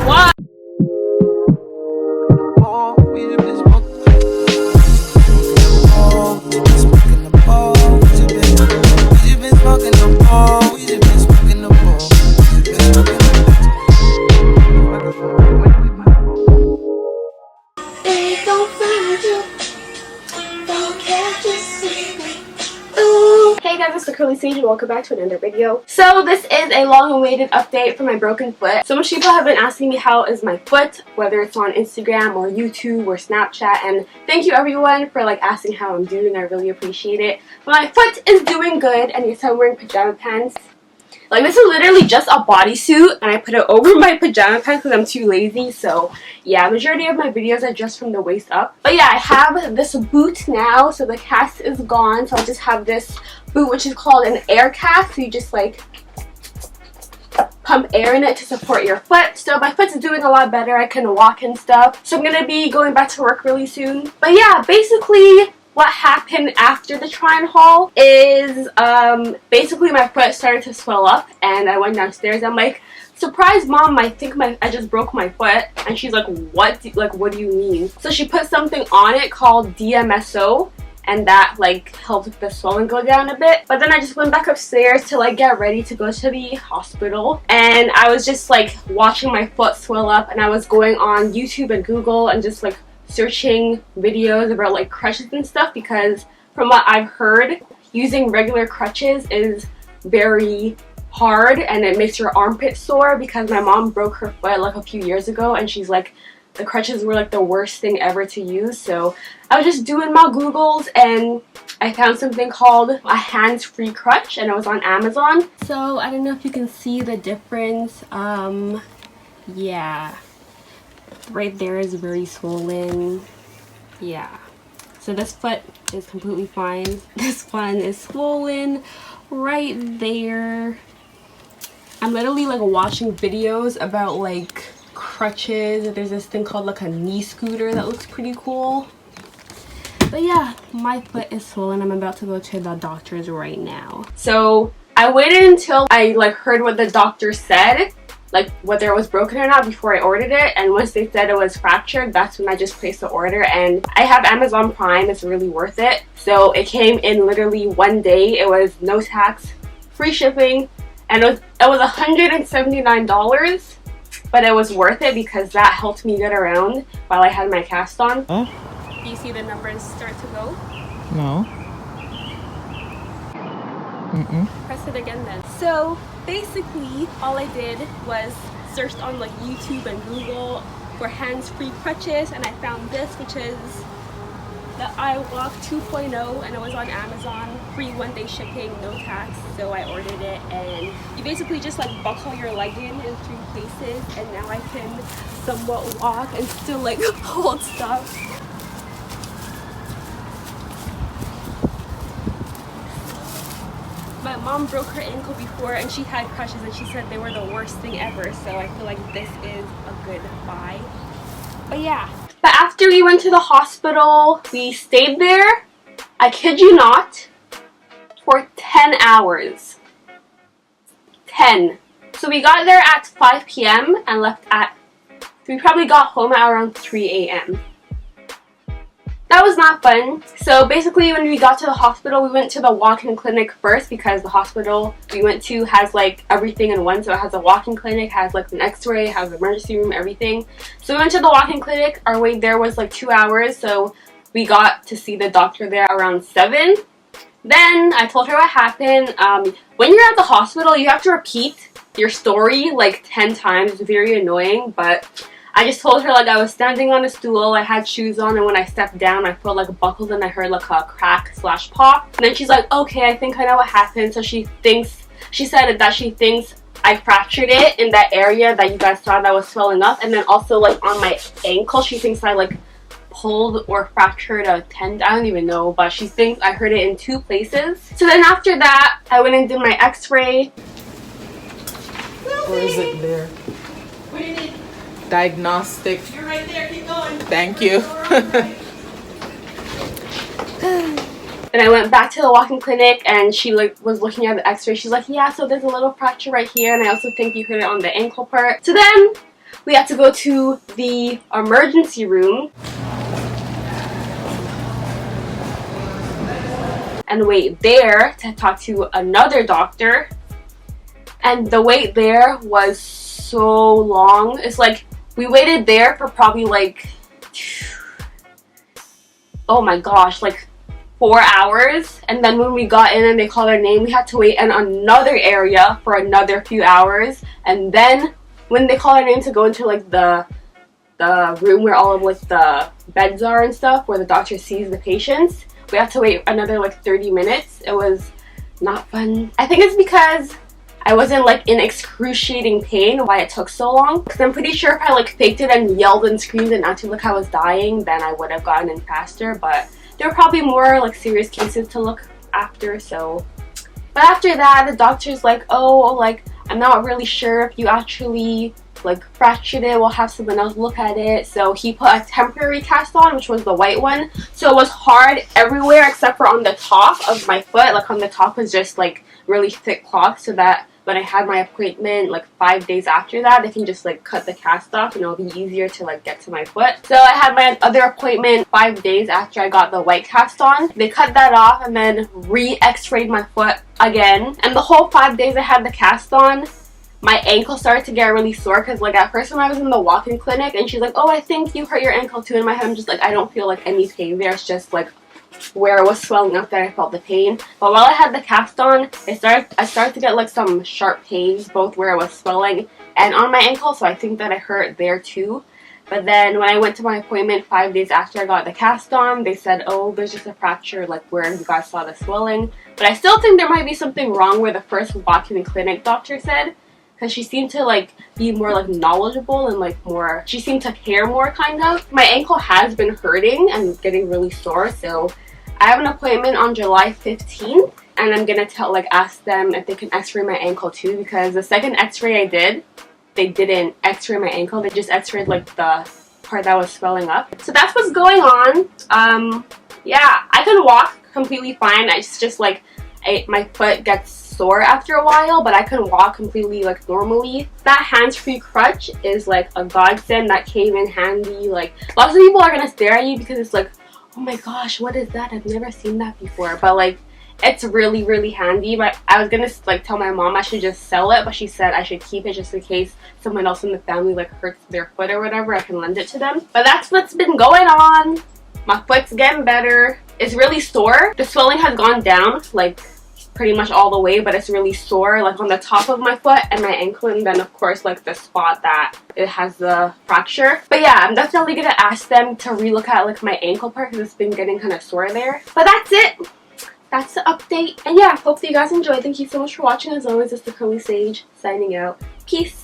Why? Hey guys, it's TheCurlySage and welcome back to another video. So this is a long-awaited update for my broken foot. So much people have been asking me how is my foot, whether it's on Instagram or YouTube or Snapchat, and thank you everyone for asking how I'm doing. I really appreciate it. But my foot is doing good, and yes, I'm wearing pajama pants. This is literally just a bodysuit, and I put it over my pajama pants because I'm too lazy. So yeah, majority of my videos are just from the waist up. But yeah, I have this boot now, so the cast is gone. So I just have this boot, which is called an air cast. So you just pump air in it to support your foot. So my foot's doing a lot better. I can walk and stuff. So I'm gonna be going back to work really soon. But yeah, basically what happened after the try-on haul is basically my foot started to swell up, and I went downstairs. I'm like, surprise mom, I think I just broke my foot. And she's like, what? What do you mean? So she put something on it called DMSO, and that helped the swelling go down a bit. But then I just went back upstairs to get ready to go to the hospital, and I was just watching my foot swell up, and I was going on YouTube and Google and just searching videos about crutches and stuff, because from what I've heard, using regular crutches is very hard and it makes your armpit sore, because my mom broke her foot a few years ago, and she's the crutches were the worst thing ever to use. So I was just doing my Googles and I found something called a hands-free crutch, and it was on Amazon. So I don't know if you can see the difference. Yeah, right there is very swollen. Yeah, so this foot is completely fine. This one is swollen right there. I'm literally watching videos about crutches. There's this thing called a knee scooter that looks pretty cool. But yeah, my foot is swollen. I'm about to go to the doctor's right now. So I waited until I heard what the doctor said, whether it was broken or not, before I ordered it. And once they said it was fractured, that's when I just placed the order. And I have Amazon Prime. It's really worth it. So it came in literally one day. It was no tax, free shipping, and it was $179. But it was worth it because that helped me get around while I had my cast on. Huh? Do you see the numbers start to go? No. Press it again then. So basically all I did was searched on YouTube and Google for hands-free crutches, and I found this, which is the iWalk 2.0, and it was on Amazon, free one-day shipping, no tax. So I ordered it, and you basically just buckle your leg in 3 places, and now I can somewhat walk and still hold stuff. My mom broke her ankle before, and she had crutches, and she said they were the worst thing ever. So I feel this is a good buy. But yeah. But after we went to the hospital, we stayed there, I kid you not, for 10 hours. 10. So we got there at 5 p.m. and left at, we probably got home at around 3 a.m. That was not fun. So basically when we got to the hospital, we went to the walk-in clinic first, because the hospital we went to has everything in one. So it has a walk-in clinic, has an x-ray, has an emergency room, everything. So we went to the walk-in clinic. Our wait there was 2 hours, so we got to see the doctor there around 7. Then I told her what happened. When you're at the hospital, you have to repeat your story 10 times. It's very annoying, but I just told her I was standing on a stool, I had shoes on, and when I stepped down my foot buckled, and I heard a crack/pop. And then she's like, okay, I think I know what happened. So she said that she thinks I fractured it in that area that you guys saw that was swelling up, and then also on my ankle she thinks I pulled or fractured a tendon. I don't even know, but she thinks I hurt it in 2 places. So then after that I went and did my x-ray. Or is it there? What do you need? Diagnostic. You're right there, keep going. Thank you. And I went back to the walk-in clinic, and she was looking at the x-ray. She's like, yeah, so there's a little fracture right here, and I also think you hurt it on the ankle part. So then we had to go to the emergency room and wait there to talk to another doctor. And the wait there was so long. It's like we waited there for probably like, oh my gosh, like 4 hours. And then when we got in and they called our name, we had to wait in another area for another few hours. And then when they called our name to go into like the room where all of like the beds are and stuff, where the doctor sees the patients, we have to wait another like 30 minutes. It was not fun. I think it's because I wasn't like in excruciating pain why it took so long. Because I'm pretty sure if I like faked it and yelled and screamed and acted like I was dying, then I would have gotten in faster. But there were probably more like serious cases to look after, so. But after that, the doctor's like, oh, like I'm not really sure if you actually like fractured it. We'll have someone else look at it. So he put a temporary cast on, which was the white one. So it was hard everywhere except for on the top of my foot. Like on the top was just like really thick cloth, so that when I had my appointment like 5 days after that, they can just like cut the cast off and it'll be easier to like get to my foot. So I had my other appointment 5 days after I got the white cast on. They cut that off and then re-x-rayed my foot again. And the whole 5 days I had the cast on, my ankle started to get really sore because like at first when I was in the walk-in clinic and she's like, oh, I think you hurt your ankle too. In my head I'm just like, I don't feel like any pain there. It's just like where it was swelling up that I felt the pain. But while I had the cast on, I started to get like some sharp pains both where it was swelling and on my ankle, so I think that I hurt there too. But then when I went to my appointment 5 days after I got the cast on, they said, oh, there's just a fracture like where you guys saw the swelling. But I still think there might be something wrong where the first walk-in clinic doctor said, because she seemed to like be more like knowledgeable and like more, she seemed to care more kind of. My ankle has been hurting and getting really sore, so I have an appointment on July 15th and I'm gonna ask them if they can x-ray my ankle too, because the second x-ray I did, they didn't x-ray my ankle, they just x-rayed like the part that was swelling up. So that's what's going on. Yeah, I can walk completely fine. It's just like my foot gets sore after a while, but I can walk completely like normally. That hands-free crutch is like a godsend. That came in handy. Like lots of people are gonna stare at you because it's like, oh my gosh, what is that? I've never seen that before. But like it's really, really handy. But I was gonna like tell my mom I should just sell it, but she said I should keep it just in case someone else in the family like hurts their foot or whatever. I can lend it to them. But that's what's been going on. My foot's getting better. It's really sore. The swelling has gone down like pretty much all the way, but it's really sore like on the top of my foot and my ankle, and then of course like the spot that it has the fracture. But yeah, I'm definitely gonna ask them to relook at like my ankle part because it's been getting kind of sore there. But that's it. That's the update. And yeah, hopefully you guys enjoyed. Thank you so much for watching. As always, it's the Curly Sage signing out. Peace.